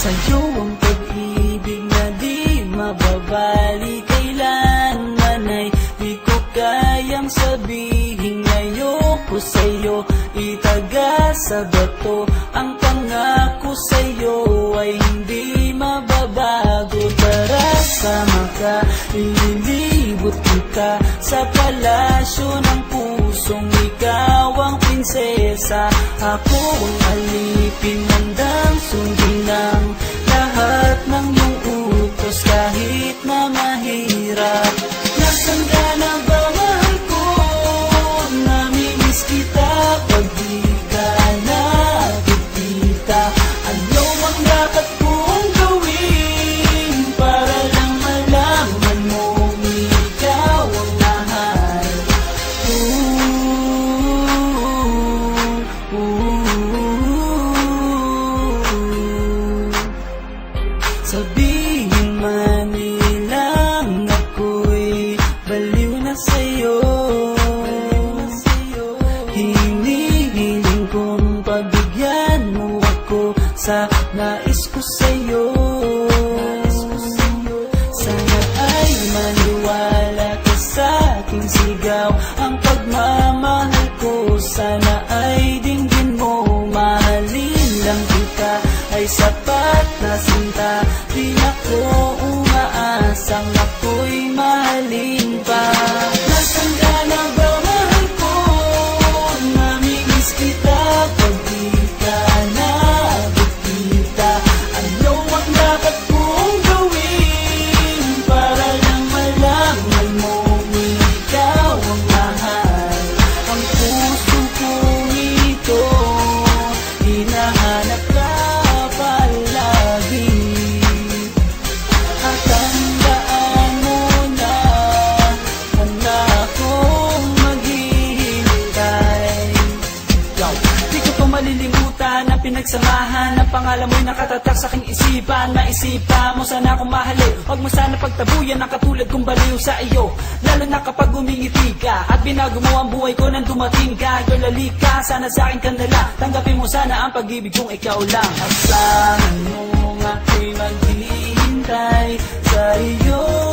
Sa'yo ang pag-ibig na di mababali, kailanman ay di ko kayang sabihin ayoko sa'yo, itaga sa bato. Ang pangako sa'yo ay hindi mababago. Tara, sama ka, ililibot kita sa palasyo ng pusong ikaw ang prinsesa. Ako ang alipin, handang sundin ng lahat ng iyong utos kahit na mahirap. Nasaan ka na ba, mahal ko? Namimiss kita pag di ka nakikita. Ano ang dapat kong gawin para lang malaman mo ikaw ang mahal? Sabihin man nilang ako'y baliw na sa'yo, hinihiling kong pabigyan mo ako sa nais ko sa'yo. Sana ay maniwala ka sa aking sigaw, ang pagmamahal ko sana ay dinggin mo. Mahalin lang kita ay sapat na sinta, di ako umaasang ako'y mahalin pa. Nasaan ka na ba, mahal ko? Namimiss kita pag di ka nakikita. Ano ang dapat kong gawin para lang malaman mo ikaw ang mahal? Ang puso kong ito hinahanap ka palagi, at tandaan mo na handa akong maghihintay. Di ko to malilimutan ang pinagsamahan ng pangalan mo'y nakatatak sa aking isipan. Maisipan mo sana akong mahalin, huwag mo sana pagtabuyan ang katulad kong baliw sa iyo. Lalo na kapag umingiti ka at binago mo ang buhay ko nang dumating ka. Girl, halika, sana sa akin ka nala, tanggapin mo sana ang pag-ibig kong ikaw lang. Asahan mo ako'y maghihintay sa iyo.